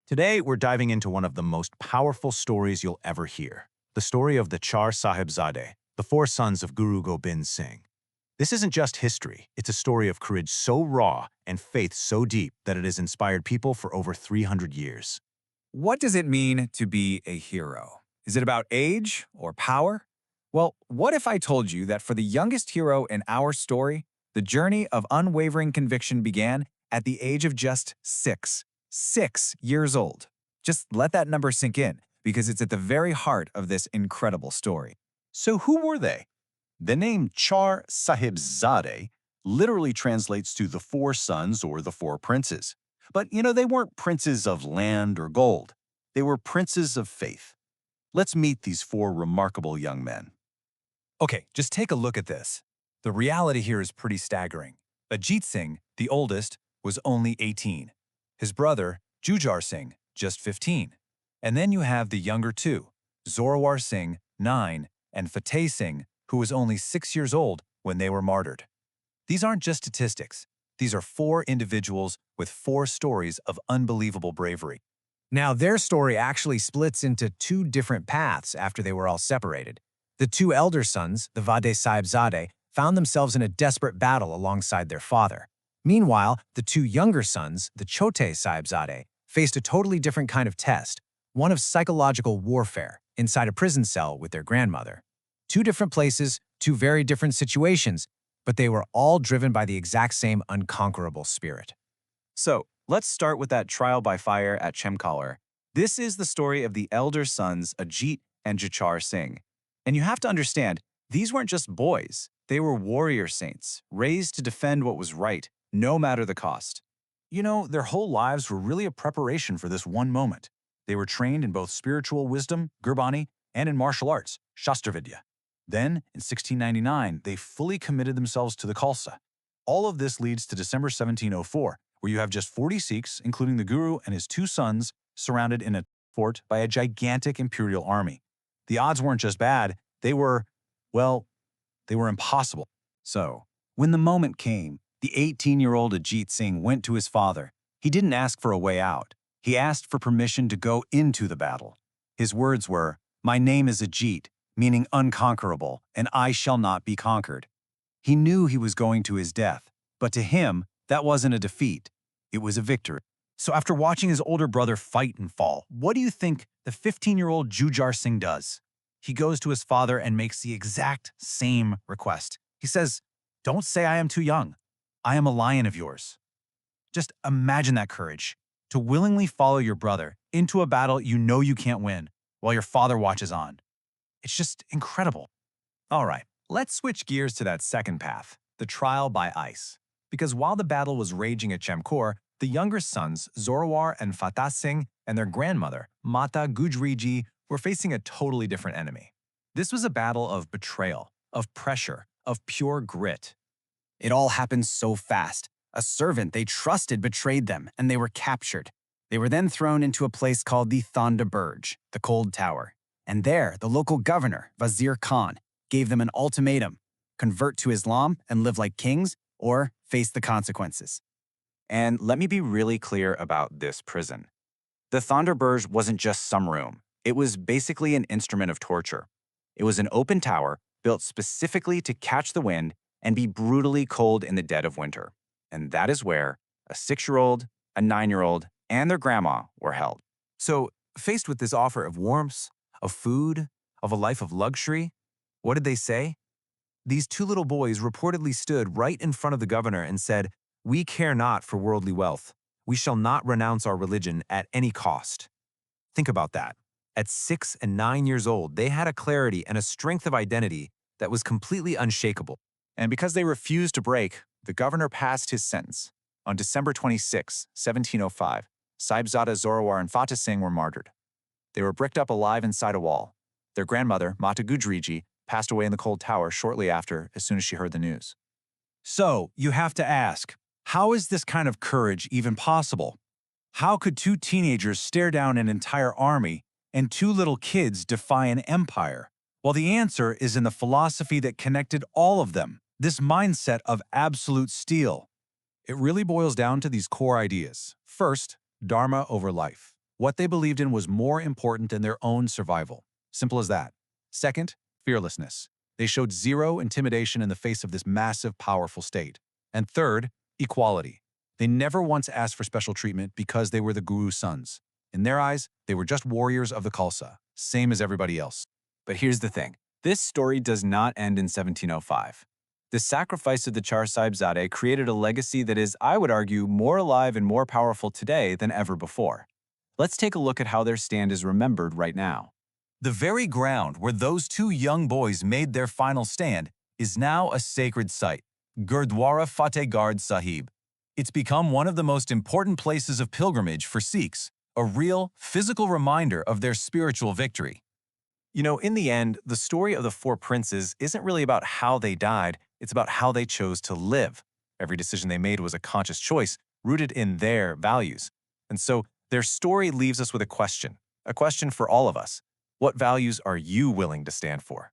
Today, we're diving into one of the most powerful stories you'll ever hear, the story of the Char Sahibzaade, the four sons of Guru Gobind Singh. This isn't just history, it's a story of courage so raw and faith so deep that it has inspired people for over 300 years. What does it mean to be a hero? Is it about age or power? Well, what if I told you that for the youngest hero in our story, the journey of unwavering conviction began at the age of just 6? 6 years old. Just let that number sink in, because it's at the very heart of this incredible story. So who were they? The name Char Sahibzaade literally translates to the four sons or the four princes. But, they weren't princes of land or gold. They were princes of faith. Let's meet these four remarkable young men. Okay, just take a look at this. The reality here is pretty staggering. Ajit Singh, the oldest, was only 18. His brother, Jujhar Singh, just 15. And then you have the younger two, Zorawar Singh, 9, and Fateh Singh, who was only 6 years old when they were martyred. These aren't just statistics. These are four individuals with four stories of unbelievable bravery. Now, their story actually splits into two different paths after they were all separated. The two elder sons, the Vade Sahibzade, found themselves in a desperate battle alongside their father. Meanwhile, the two younger sons, the Chote Sahibzade, faced a totally different kind of test, one of psychological warfare, inside a prison cell with their grandmother. Two different places, two very different situations, but they were all driven by the exact same unconquerable spirit. So, let's start with that trial by fire at Chemkalar. This is the story of the elder sons Ajit and Jachar Singh. And you have to understand, these weren't just boys. They were warrior saints, raised to defend what was right, no matter the cost. Their whole lives were really a preparation for this one moment. They were trained in both spiritual wisdom, Gurbani, and in martial arts, Shastravidya. Then, in 1699, they fully committed themselves to the Khalsa. All of this leads to December 1704, where you have just 40 Sikhs, including the Guru and his two sons, surrounded in a fort by a gigantic imperial army. The odds weren't just bad, they were impossible. So, when the moment came, the 18-year-old Ajit Singh went to his father. He didn't ask for a way out. He asked for permission to go into the battle. His words were, "My name is Ajit, meaning unconquerable, and I shall not be conquered." He knew he was going to his death, but to him, that wasn't a defeat. It was a victory. So after watching his older brother fight and fall, what do you think the 15-year-old Jujhar Singh does? He goes to his father and makes the exact same request. He says, "Don't say I am too young. I am a lion of yours." Just imagine that courage, to willingly follow your brother into a battle you know you can't win while your father watches on. It's just incredible. All right, let's switch gears to that second path, the trial by ice. Because while the battle was raging at Chemkaur, the younger sons, Zorawar and Fateh Singh, and their grandmother, Mata Gujriji, were facing a totally different enemy. This was a battle of betrayal, of pressure, of pure grit. It all happened so fast. A servant they trusted betrayed them, and they were captured. They were then thrown into a place called the Thanda Burj, the Cold Tower. And there, the local governor, Wazir Khan, gave them an ultimatum: convert to Islam and live like kings, or face the consequences. And let me be really clear about this prison. The Thunderburj wasn't just some room. It was basically an instrument of torture. It was an open tower built specifically to catch the wind and be brutally cold in the dead of winter. And that is where a 6-year-old, a 9-year-old, and their grandma were held. So, faced with this offer of warmth, of food, of a life of luxury, what did they say? These two little boys reportedly stood right in front of the governor and said, "We care not for worldly wealth. We shall not renounce our religion at any cost." Think about that. At 6 and 9 years old, they had a clarity and a strength of identity that was completely unshakable. And because they refused to break, the governor passed his sentence. On December 26, 1705, Sahibzada Zorawar and Fateh Singh were martyred. They were bricked up alive inside a wall. Their grandmother, Mata Gujriji, passed away in the cold tower shortly after, as soon as she heard the news. So, you have to ask, how is this kind of courage even possible? How could two teenagers stare down an entire army and two little kids defy an empire? Well, the answer is in the philosophy that connected all of them, this mindset of absolute steel. It really boils down to these core ideas. First, Dharma over life. What they believed in was more important than their own survival. Simple as that. Second, fearlessness. They showed zero intimidation in the face of this massive, powerful state. And third, equality. They never once asked for special treatment because they were the Guru's sons. In their eyes, they were just warriors of the Khalsa, same as everybody else. But here's the thing. This story does not end in 1705. The sacrifice of the Char Sahibzaade created a legacy that is, I would argue, more alive and more powerful today than ever before. Let's take a look at how their stand is remembered right now. The very ground where those two young boys made their final stand is now a sacred site, Gurdwara Fatehgard Sahib. It's become one of the most important places of pilgrimage for Sikhs, a real, physical reminder of their spiritual victory. You know, in the end, the story of the four princes isn't really about how they died, it's about how they chose to live. Every decision they made was a conscious choice, rooted in their values. And so, their story leaves us with a question for all of us. What values are you willing to stand for?